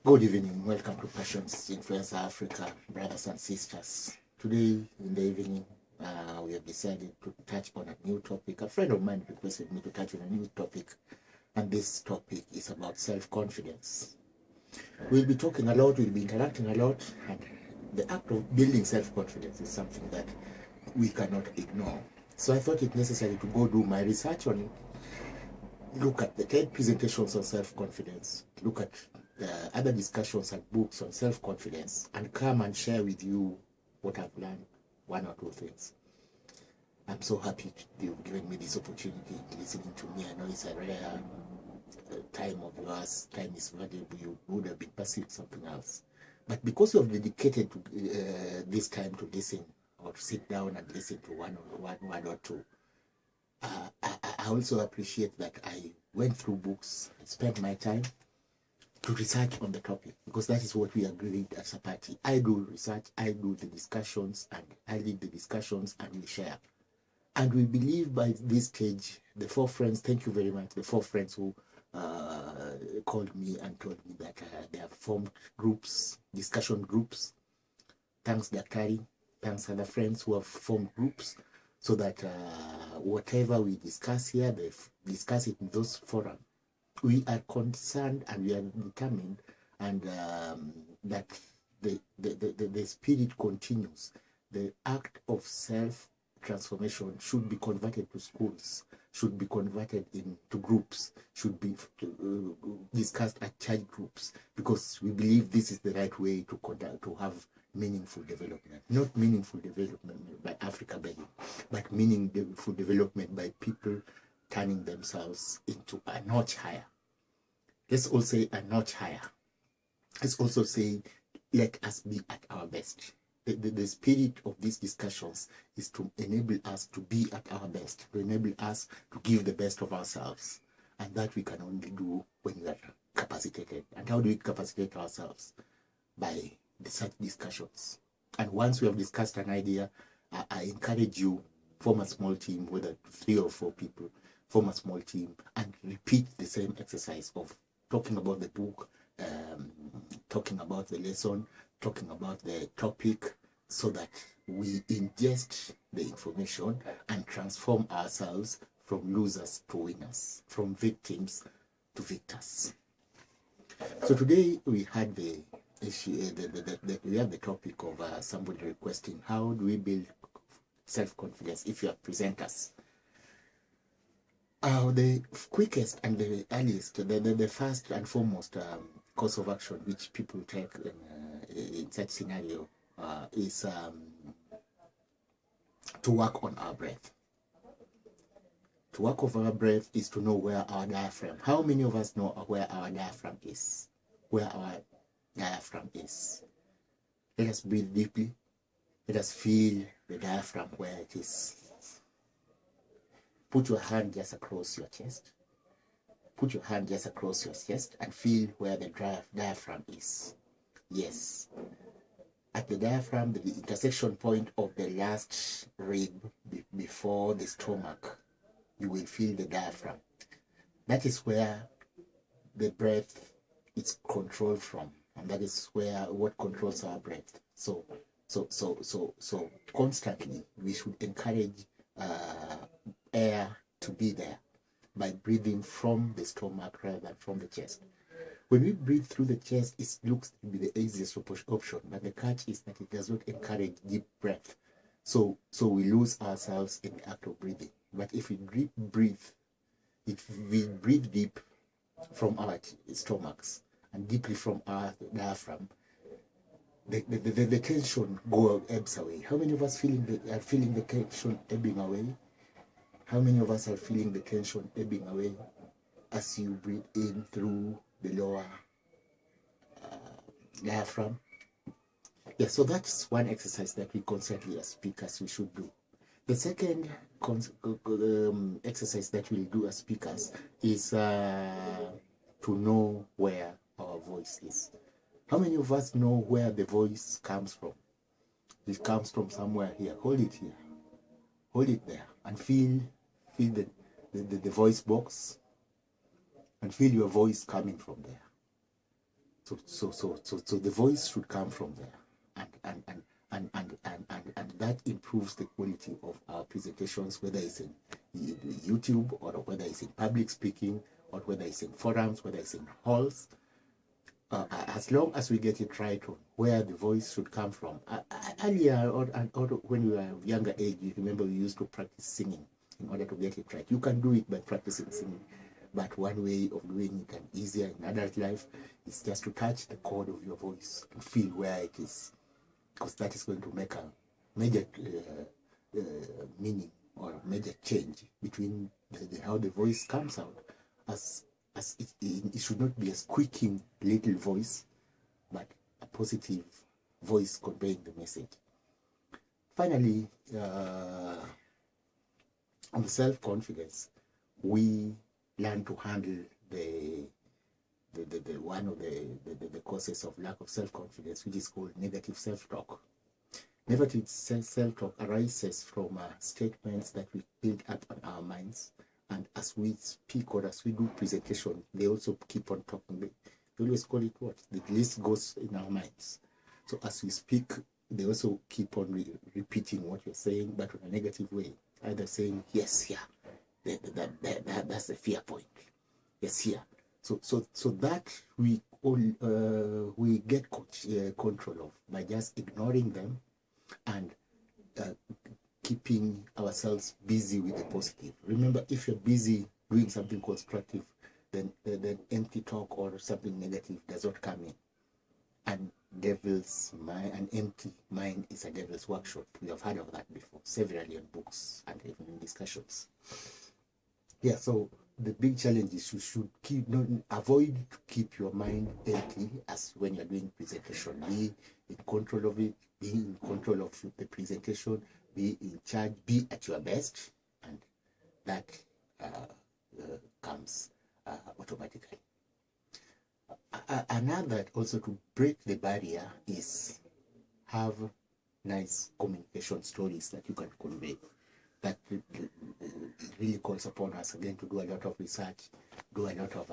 Good evening. Welcome to Passions Influencer Africa, brothers and sisters. Today in the evening, we have decided to touch on a new topic. A friend of mine requested me to touch on a new topic, and this topic is about self-confidence. We'll be talking a lot, we'll be interacting a lot, and the act of building self-confidence is something that we cannot ignore. So I thought it necessary to go do my research on it, look at the TED presentations on self-confidence, look at other discussions and books on self-confidence, and come and share with you what I've learned, one or two things. I'm so happy you've given me this opportunity, listening to me. I know it's a rare time of yours. Time is valuable. You would have been pursuing something else. But because you have dedicated to this time to listen, or to sit down and listen to one or two, I also appreciate that I went through books, spent my time to research on the topic, because that is what we agreed as a party. I do research, I do the discussions, and I lead the discussions, and we share. And we believe by this stage, the four friends, thank you very much, the four friends who called me and told me that they have formed groups, discussion groups. Thanks Daktari, thanks other friends who have formed groups, so that whatever we discuss here, they discuss it in those forums. We are concerned and we are determined, and that the spirit continues. The act of self-transformation should be converted to schools, should be converted into groups, should be discussed at church groups, because we believe this is the right way to conduct, to have meaningful development. Not meaningful development by Africa begging, but meaningful development by people turning themselves into a notch higher. Let's all say a notch higher. Let's also say, let us be at our best. The spirit of these discussions is to enable us to be at our best, to enable us to give the best of ourselves. And that we can only do when we are capacitated. And how do we capacitate ourselves? By such discussions. And once we have discussed an idea, I encourage you, form a small team, whether 3 or 4 people, form a small team and repeat the same exercise of talking about the book, talking about the lesson, talking about the topic, so that we ingest the information and transform ourselves from losers to winners, from victims to victors. So today we had the issue, we have the topic of somebody requesting, how do we build self-confidence if you are presenters? The quickest and the earliest, the first and foremost course of action which people take in such scenario is to work on our breath. To work on our breath is to know where our diaphragm. How many of us know where our diaphragm is? Where our diaphragm is. Let us breathe deeply. Let us feel the diaphragm where it is. Put your hand just across your chest. Put your hand just across your chest and feel where the diaphragm is. Yes. At the diaphragm, the intersection point of the last rib before the stomach, you will feel the diaphragm. That is where the breath is controlled from, and that is where what controls our breath. So constantly we should encourage air to be there by breathing from the stomach rather than from the chest. When we breathe through the chest, it looks to be the easiest option, but the catch is that it does not encourage deep breath. So we lose ourselves in the act of breathing. But if we breathe deep from our stomachs and deeply from our diaphragm, the tension ebbs away. How many of us are feeling the tension ebbing away? How many of us are feeling the tension ebbing away as you breathe in through the lower diaphragm? Yeah, so that's one exercise that we constantly as speakers we should do. The second exercise that we'll do as speakers is to know where our voice is. How many of us know where the voice comes from? It comes from somewhere here. Hold it here. Hold it there and feel the voice box, and feel your voice coming from there. So the voice should come from there, and that improves the quality of our presentations, whether it's in YouTube or whether it's in public speaking or whether it's in forums, whether it's in halls. As long as we get it right on where the voice should come from. Earlier, or when we were younger age, you remember we used to practice singing in order to get it right. You can do it by practicing singing, but one way of doing it and easier in adult life is just to touch the chord of your voice and feel where it is, because that is going to make a major meaning or major change between how the voice comes out, as it should not be a squeaking little voice, but a positive voice conveying the message. Finally, on the self-confidence, we learn to handle one of the causes of lack of self-confidence, which is called negative self-talk. Negative self-talk arises from statements that we build up on our minds, and as we speak or as we do presentation, they also keep on talking. They always call it what? The list goes in our minds. So as we speak, they also keep on repeating what you're saying, but in a negative way. Either saying, yes, yeah, that's the fear point. Yes, yeah. So that we get control of by just ignoring them and keeping ourselves busy with the positive. Remember, if you're busy doing something constructive, then empty talk or something negative does not come in. And an empty mind is a devil's workshop. We have heard of that before, severally in books and even in discussions. Yeah, so the big challenge is you should avoid to keep your mind empty as when you're doing presentation. Be in control of it, be in control of the presentation, be in charge, be at your best, and that comes automatically. Another, also to break the barrier, is have nice communication stories that you can convey. That really calls upon us again to do a lot of research, do a lot of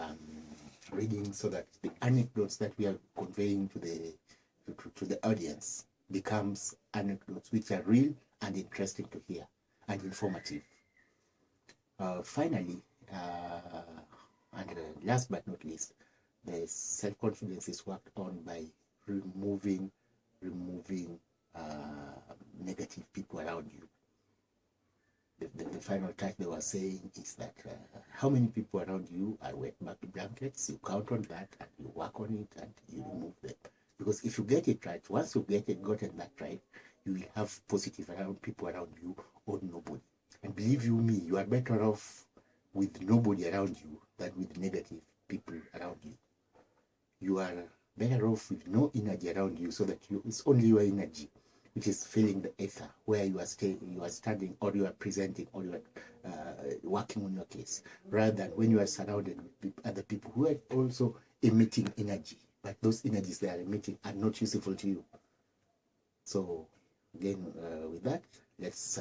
reading, so that the anecdotes that we are conveying to the audience becomes anecdotes which are real and interesting to hear and informative. Finally, and last but not least, the self-confidence is worked on by removing negative people around you. The final touch they were saying is that how many people around you are wet blankets, you count on that and you work on it and you remove them. Because if you get it right, once you gotten that right, you will have positive people around you or nobody. And believe you me, you are better off with nobody around you than with negative people around you. You are better off with no energy around you, so that it's only your energy which is filling the ether where you are standing or you are presenting or you are working on your case, rather than when you are surrounded with other people who are also emitting energy, but those energies they are emitting are not useful to you. So again, with that, let's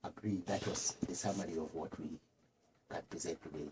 agree that was the summary of what we can present today.